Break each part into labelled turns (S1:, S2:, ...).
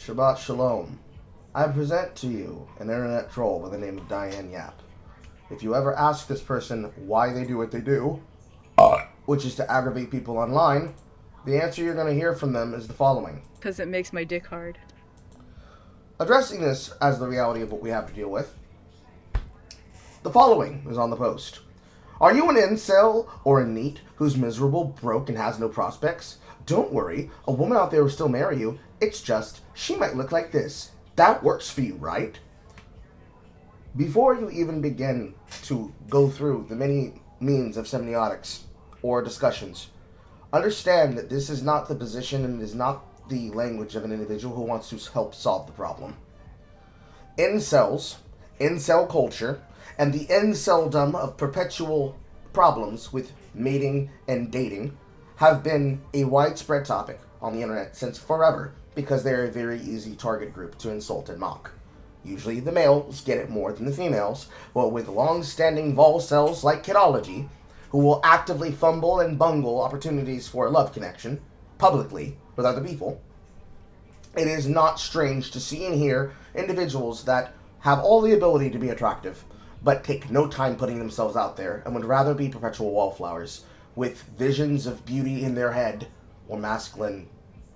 S1: Shabbat Shalom. I present to you an internet troll by the name of Diane Yap. If you ever ask this person why they do what they do, which is to aggravate people online, the answer you're going to hear from them is the following.
S2: Because it makes my dick hard.
S1: Addressing this as the reality of what we have to deal with, the following is on the post. Are you an incel or a NEET who's miserable, broke, and has no prospects? Don't worry, a woman out there will still marry you. It's just, she might look like this. That works for you, right? Before you even begin to go through the many means of semiotics or discussions, understand that this is not the position and is not the language of an individual who wants to help solve the problem. Incels, incel culture, and the inceldom of perpetual problems with mating and dating have been a widespread topic on the internet since forever because they're a very easy target group to insult and mock. Usually the males get it more than the females, but with long-standing vol cells like Kidology, who will actively fumble and bungle opportunities for a love connection, publicly, with other people, it is not strange to see and hear individuals that have all the ability to be attractive, but take no time putting themselves out there and would rather be perpetual wallflowers with visions of beauty in their head or masculine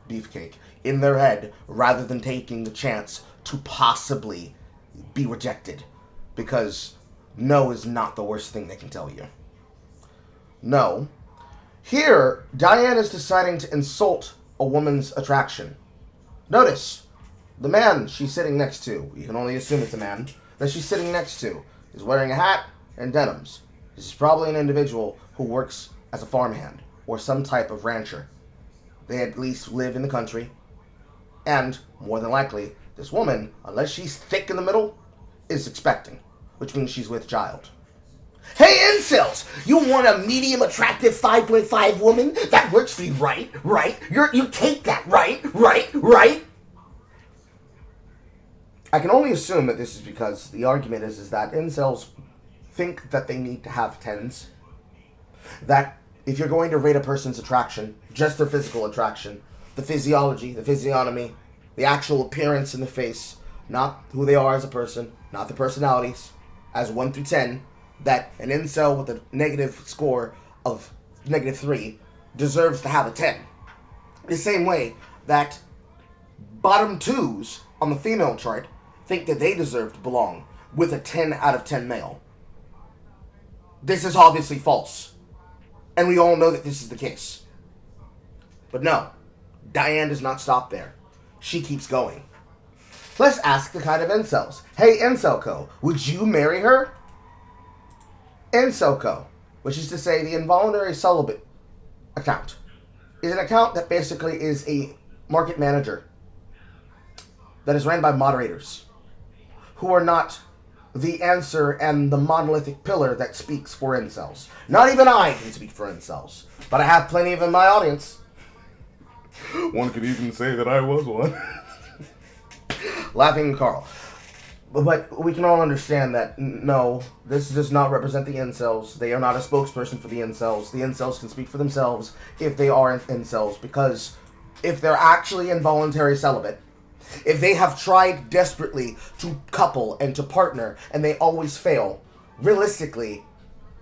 S1: beefcake in their head rather than taking the chance to possibly be rejected, because no is not the worst thing they can tell you. No. Here, Diane is deciding to insult a woman's attraction. Notice, the man she's sitting next to, you can only assume it's a man, that she's sitting next to is wearing a hat and denims. This is probably an individual who works as a farmhand or some type of rancher. They at least live in the country. And, more than likely, this woman, unless she's thick in the middle, is expecting, which means she's with child. Hey, incels! You want a medium attractive 5.5 woman? That works for you, right? You take that, right? I can only assume that this is because the argument is that incels think that they need to have tens. That if you're going to rate a person's attraction, just their physical attraction, the physiology, the physiognomy, the actual appearance in the face, not who they are as a person, not the personalities, as 1 through 10, that an incel with a negative score of -3 deserves to have a 10. The same way that bottom 2s on the female chart think that they deserve to belong with a 10 out of 10 male. This is obviously false. And we all know that this is the case. But no, Diane does not stop there. She keeps going. Let's ask the kind of incels. Hey, Incelco, would you marry her? Incelco, which is to say the involuntary celibate account, is an account that basically is a market manager that is ran by moderators who are not the answer and the monolithic pillar that speaks for incels. Not even I can speak for incels, but I have plenty of in my audience. One could even say that I was one. Laughing Carl. But we can all understand that, no, this does not represent the incels. They are not a spokesperson for the incels. The incels can speak for themselves if they are incels, because if they're actually involuntary celibate, if they have tried desperately to couple and to partner and they always fail, realistically,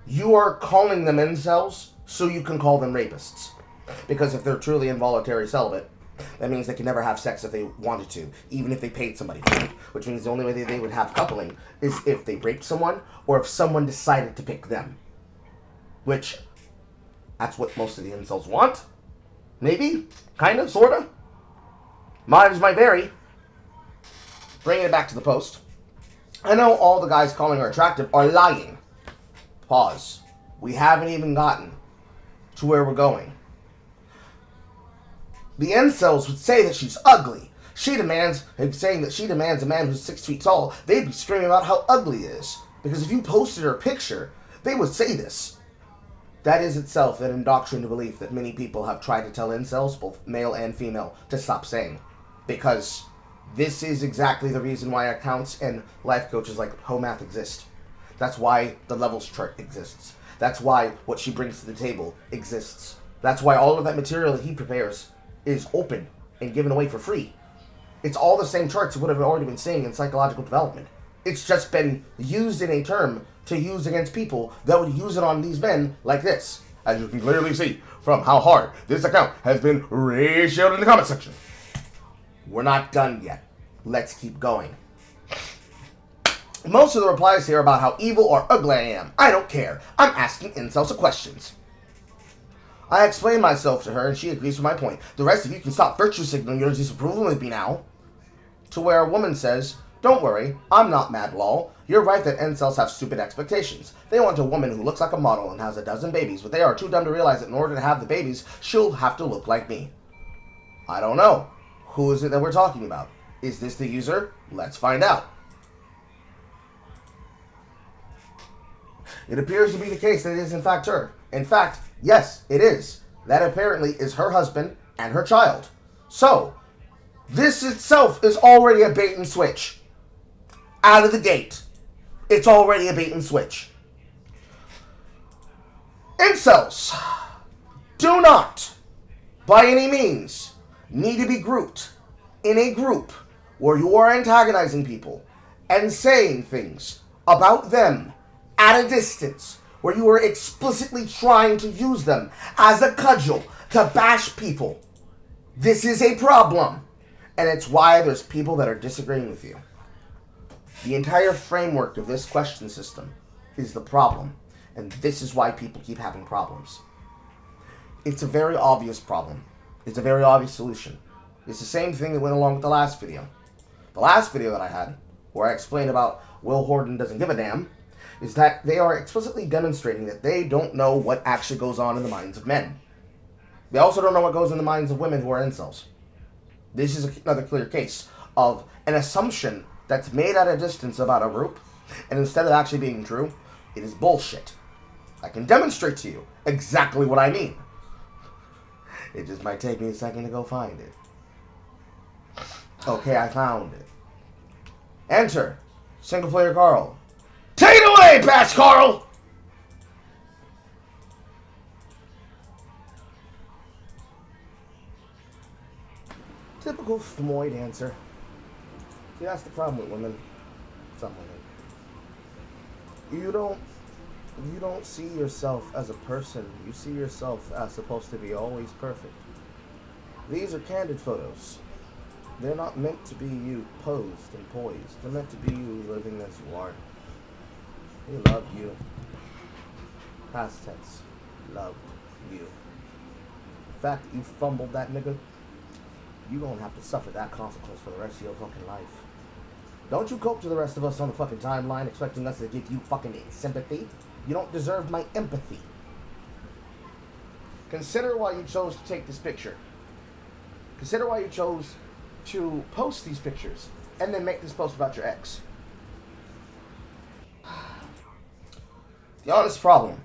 S1: you are calling them incels so you can call them rapists. Because if they're truly involuntary celibate, that means they can never have sex if they wanted to, even if they paid somebody for it. Which means the only way they would have coupling is if they raped someone or if someone decided to pick them. Which, that's what most of the incels want. Maybe? Kinda? Sorta? Mileage might vary. Bringing it back to the post. I know all the guys calling her attractive are lying. Pause. We haven't even gotten to where we're going. The incels would say that she's ugly. Saying that she demands a man who's 6 feet tall, they'd be screaming about how ugly he is. Because if you posted her picture, they would say this. That is itself an indoctrined belief that many people have tried to tell incels, both male and female, to stop saying. Because this is exactly the reason why accounts and life coaches like Homath exist. That's why the levels chart exists. That's why what she brings to the table exists. That's why all of that material that he prepares is open and given away for free. It's all the same charts you would have already been seeing in psychological development. It's just been used in a term to use against people that would use it on these men like this. As you can clearly see from how hard this account has been ratioed in the comment section. We're not done yet. Let's keep going. Most of the replies here are about how evil or ugly I am. I don't care. I'm asking incels questions. I explain myself to her and she agrees with my point. The rest of you can stop virtue signaling your disapproval with me now. To where a woman says, don't worry, I'm not mad, lol. You're right that incels have stupid expectations. They want a woman who looks like a model and has a dozen babies, but they are too dumb to realize that in order to have the babies, she'll have to look like me. I don't know. Who is it that we're talking about? Is this the user? Let's find out. It appears to be the case that it is in fact her. In fact, yes, it is. That apparently is her husband and her child. So, this itself is already a bait and switch. Out of the gate. It's already a bait and switch. Incels do not, by any means, need to be grouped in a group where you are antagonizing people and saying things about them at a distance, where you are explicitly trying to use them as a cudgel to bash people. This is a problem, and it's why there's people that are disagreeing with you. The entire framework of this question system is the problem, and this is why people keep having problems. It's a very obvious problem. It's a very obvious solution. It's the same thing that went along with the last video. The last video that I had, where I explained about Will Horton doesn't give a damn, is that they are explicitly demonstrating that they don't know what actually goes on in the minds of men. They also don't know what goes in the minds of women who are incels. This is another clear case of an assumption that's made at a distance about a group, and instead of actually being true, it is bullshit. I can demonstrate to you exactly what I mean. It just might take me a second to go find it. Okay, I found it. Enter SinglePlayerCarl. Take it away, Patch Carl! Typical Femoid answer. See, that's the problem with women. Some women. You don't see yourself as a person. You see yourself as supposed to be always perfect. These are candid photos. They're not meant to be you posed and poised. They're meant to be you living as you are. He loved you. Past tense. Loved you. The fact that you fumbled that nigga, you gonna have to suffer that consequence for the rest of your fucking life. Don't you cope to the rest of us on the fucking timeline expecting us to give you fucking sympathy. You don't deserve my empathy. Consider why you chose to take this picture. Consider why you chose to post these pictures and then make this post about your ex. The honest problem,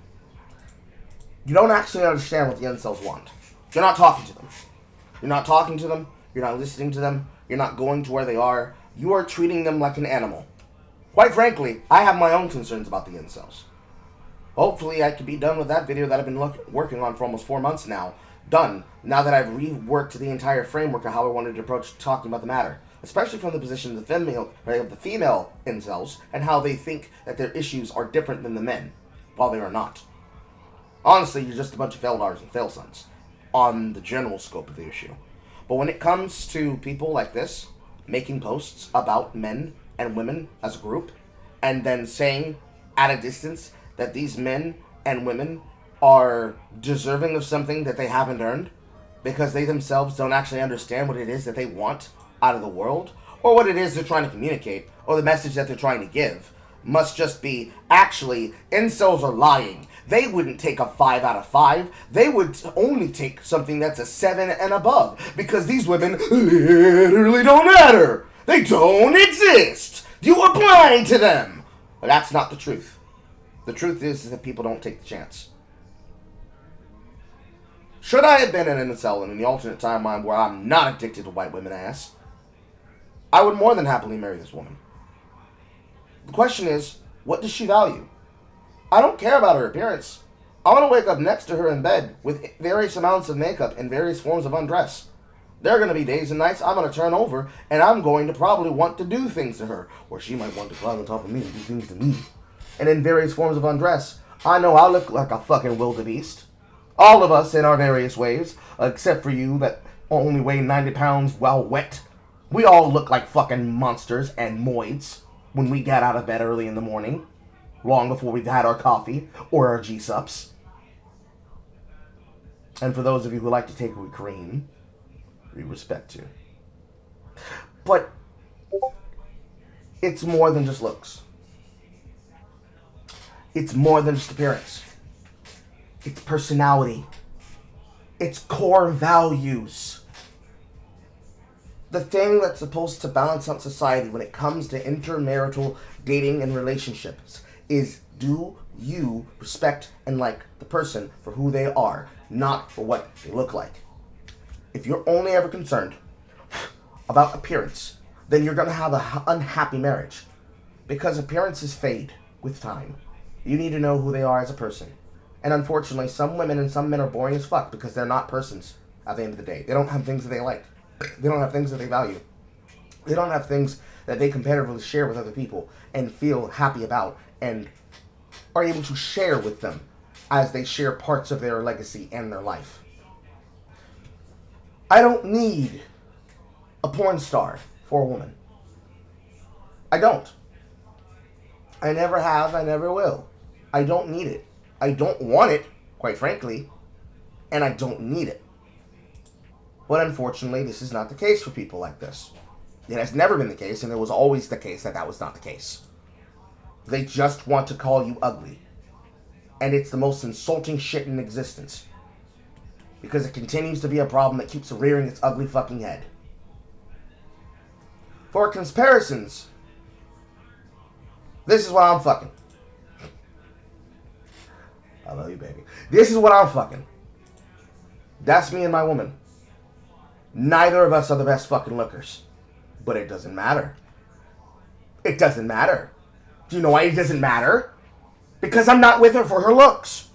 S1: you don't actually understand what the incels want. You're not talking to them. You're not talking to them. You're not listening to them. You're not going to where they are. You are treating them like an animal. Quite frankly, I have my own concerns about the incels. Hopefully I can be done with that video that I've been working on for almost 4 months now. Done, now that I've reworked the entire framework of how I wanted to approach talking about the matter. Especially from the position of the female incels, and how they think that their issues are different than the men, while they are not. Honestly, you're just a bunch of fail daughters and fail sons, on the general scope of the issue. But when it comes to people like this, making posts about men and women as a group, and then saying at a distance that these men and women are deserving of something that they haven't earned, because they themselves don't actually understand what it is that they want out of the world, or what it is they're trying to communicate, or the message that they're trying to give, must just be, actually, incels are lying. They wouldn't take a 5 out of 5. They would only take something that's a 7 and above, because these women literally don't matter. They don't exist. You are blind to them. But that's not the truth. The truth is that people don't take the chance. Should I have been an incel in the alternate timeline where I'm not addicted to white women ass, I would more than happily marry this woman. The question is, what does she value? I don't care about her appearance. I want to wake up next to her in bed with various amounts of makeup and various forms of undress. There are going to be days and nights I'm going to turn over, and I'm going to probably want to do things to her, or she might want to climb on top of me and do things to me. And in various forms of undress, I know I look like a fucking wildebeest. All of us in our various ways, except for you that only weigh 90 pounds while wet. We all look like fucking monsters and moids when we get out of bed early in the morning, long before we've had our coffee or our G-sups. And for those of you who like to take away cream, we respect you. But it's more than just looks. It's more than just appearance. It's personality. It's core values. The thing that's supposed to balance out society when it comes to intermarital dating and relationships is, do you respect and like the person for who they are, not for what they look like? If you're only ever concerned about appearance, then you're going to have an unhappy marriage. Because appearances fade with time. You need to know who they are as a person. And unfortunately, some women and some men are boring as fuck because they're not persons at the end of the day. They don't have things that they like. They don't have things that they value. They don't have things that they competitively share with other people and feel happy about and are able to share with them as they share parts of their legacy and their life. I don't need a porn star for a woman. I don't. I never have, I never will. I don't need it. I don't want it, quite frankly, and I don't need it. But unfortunately, this is not the case for people like this. It has never been the case, and it was always the case that was not the case. They just want to call you ugly. And it's the most insulting shit in existence. Because it continues to be a problem that keeps rearing its ugly fucking head. For comparisons, this is what I'm fucking. I love you, baby. This is what I'm fucking. That's me and my woman. Neither of us are the best fucking lookers. But it doesn't matter. It doesn't matter. Do you know why it doesn't matter? Because I'm not with her for her looks.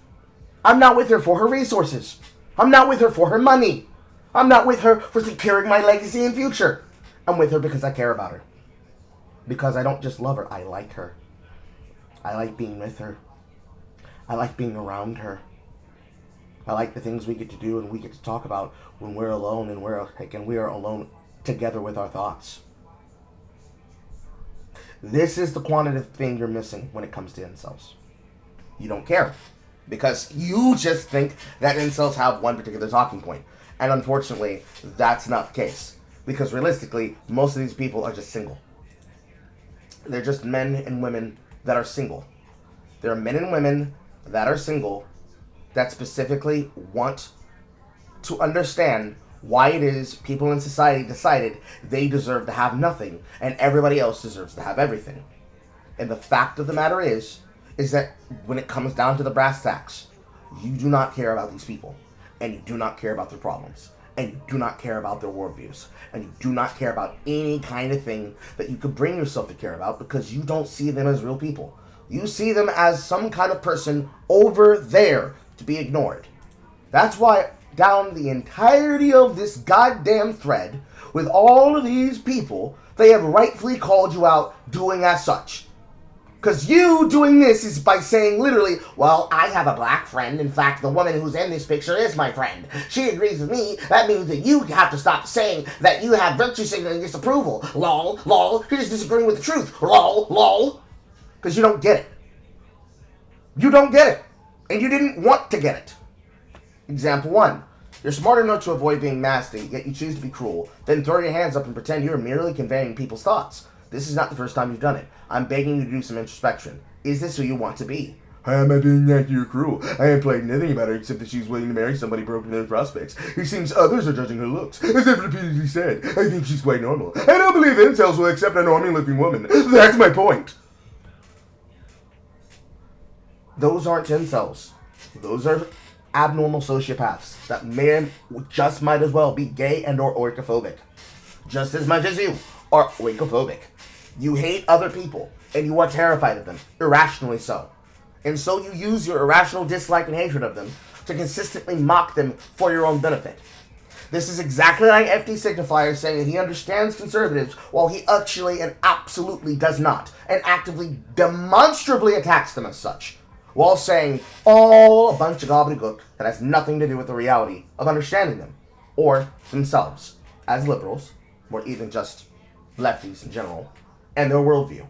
S1: I'm not with her for her resources. I'm not with her for her money. I'm not with her for securing my legacy and future. I'm with her because I care about her. Because I don't just love her, I like her. I like being with her. I like being around her. I like the things we get to do and we get to talk about when we're alone and we are alone together with our thoughts. This is the quantitative thing you're missing when it comes to incels. You don't care. Because you just think that incels have one particular talking point. And unfortunately, that's not the case. Because realistically, most of these people are just single. They're just men and women that are single. There are men and women that are single that specifically want to understand why it is people in society decided they deserve to have nothing and everybody else deserves to have everything. And the fact of the matter is that when it comes down to the brass tacks, you do not care about these people, and you do not care about their problems, and you do not care about their worldviews, and you do not care about any kind of thing that you could bring yourself to care about because you don't see them as real people. You see them as some kind of person over there to be ignored. That's why down the entirety of this goddamn thread, with all of these people, they have rightfully called you out doing as such. Because you doing this is by saying literally, well, I have a black friend. In fact, the woman who's in this picture is my friend. She agrees with me. That means that you have to stop saying that you have virtue signaling disapproval. Lol, lol. You're just disagreeing with the truth. Lol, lol. Because you don't get it. You don't get it. And you didn't want to get it. Example 1. You're smart enough to avoid being nasty, yet you choose to be cruel. Then throw your hands up and pretend you're merely conveying people's thoughts. This is not the first time you've done it. I'm begging you to do some introspection. Is this who you want to be? How am I being nasty or cruel? I ain't played nothing about her except that she's willing to marry somebody broken in her prospects. It seems others are judging her looks. As I've repeatedly said, I think she's quite normal. I don't believe incels will accept a normal-looking woman. That's my point. Those aren't incels. Those are abnormal sociopaths that just might as well be gay and or oikophobic. Just as much as you are oikophobic. You hate other people, and you are terrified of them, irrationally so. And so you use your irrational dislike and hatred of them to consistently mock them for your own benefit. This is exactly like FD Signifier saying that he understands conservatives while he actually and absolutely does not, and actively, demonstrably attacks them as such, while saying all a bunch of gobbledygook that has nothing to do with the reality of understanding them, or themselves, as liberals, or even just lefties in general, and their worldview.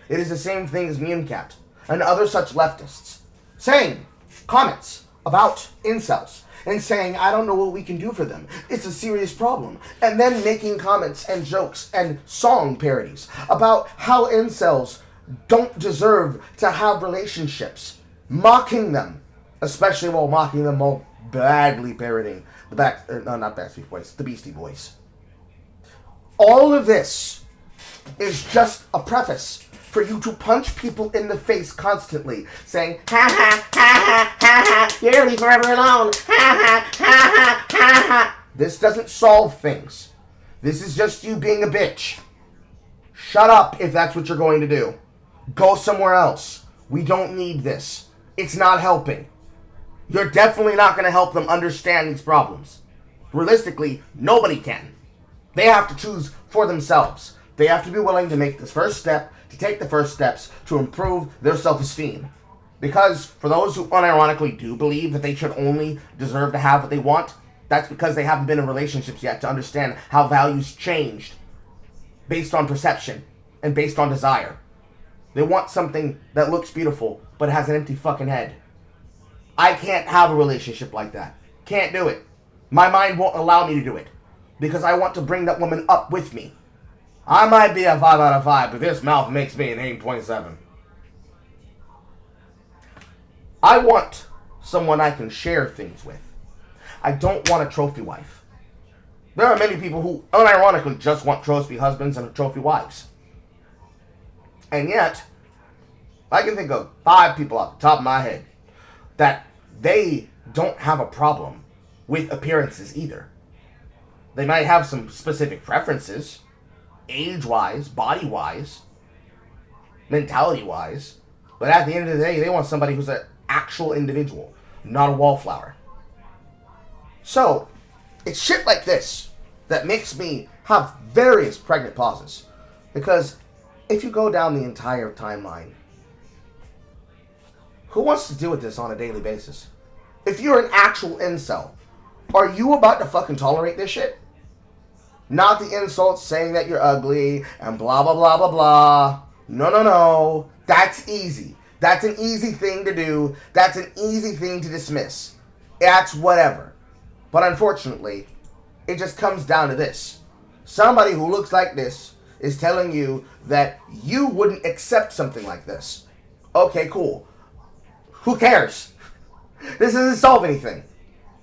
S1: It is the same thing as Memecat and other such leftists saying comments about incels and saying, I don't know what we can do for them. It's a serious problem. And then making comments and jokes and song parodies about how incels don't deserve to have relationships. Mocking them. Especially while mocking them while badly parodying the the Beastie Boys. All of this is just a preface for you to punch people in the face constantly, saying, ha ha, ha ha, ha ha, you're gonna be forever alone, ha ha, ha ha, ha ha. This doesn't solve things. This is just you being a bitch. Shut up if that's what you're going to do. Go somewhere else. We don't need this. It's not helping. You're definitely not going to help them understand these problems. Realistically, nobody can. They have to choose for themselves. They have to be willing to make this first step, to take the first steps to improve their self-esteem. Because for those who unironically do believe that they should only deserve to have what they want, that's because they haven't been in relationships yet to understand how values changed based on perception and based on desire. They want something that looks beautiful but has an empty fucking head. I can't have a relationship like that. Can't do it. My mind won't allow me to do it because I want to bring that woman up with me. I might be a 5 out of 5, but this mouth makes me an 8.7. I want someone I can share things with. I don't want a trophy wife. There are many people who unironically just want trophy husbands and trophy wives. And yet, I can think of 5 people off the top of my head that they don't have a problem with appearances either. They might have some specific preferences, age-wise, body-wise, mentality-wise, but at the end of the day, they want somebody who's an actual individual, not a wallflower. So, it's shit like this that makes me have various pregnant pauses. Because if you go down the entire timeline, who wants to deal with this on a daily basis? If you're an actual incel, are you about to fucking tolerate this shit? Not the insults saying that you're ugly and blah, blah, blah, blah, blah. No. That's easy. That's an easy thing to do. That's an easy thing to dismiss. That's whatever. But unfortunately, it just comes down to this. Somebody who looks like this is telling you that you wouldn't accept something like this. Okay, cool. Who cares? This doesn't solve anything.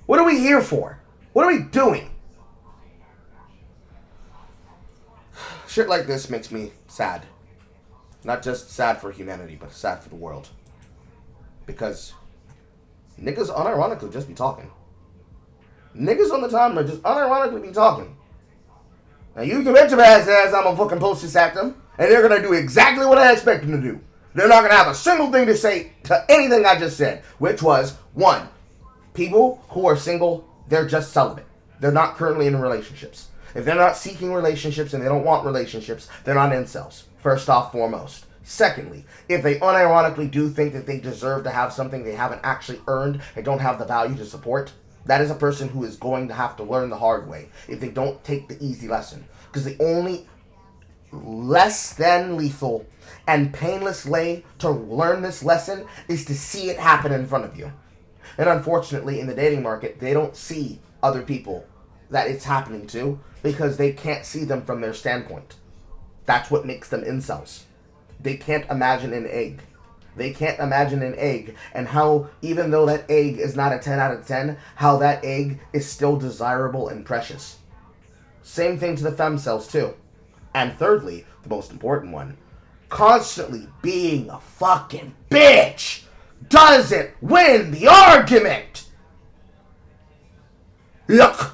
S1: What are we here for? What are we doing? Shit like this makes me sad. Not just sad for humanity, but sad for the world. Because niggas unironically just be talking. Niggas on the timeline just unironically be talking. Now you can bet your ass I'm gonna fucking post this at them, and they're gonna do exactly what I expect them to do. They're not gonna have a single thing to say to anything I just said, which was, 1, people who are single, they're just celibate. They're not currently in relationships. If they're not seeking relationships and they don't want relationships, they're not incels. First off, foremost. Secondly, if they unironically do think that they deserve to have something they haven't actually earned and don't have the value to support, that is a person who is going to have to learn the hard way if they don't take the easy lesson. Because the only less than lethal and painless way to learn this lesson is to see it happen in front of you. And unfortunately, in the dating market, they don't see other people that it's happening to because they can't see them from their standpoint. That's what makes them incels. They can't imagine an egg. They can't imagine an egg and how, even though that egg is not a 10 out of 10, how that egg is still desirable and precious. Same thing to the femcells too. And thirdly, the most important one, constantly being a fucking bitch doesn't win the argument. Yuck.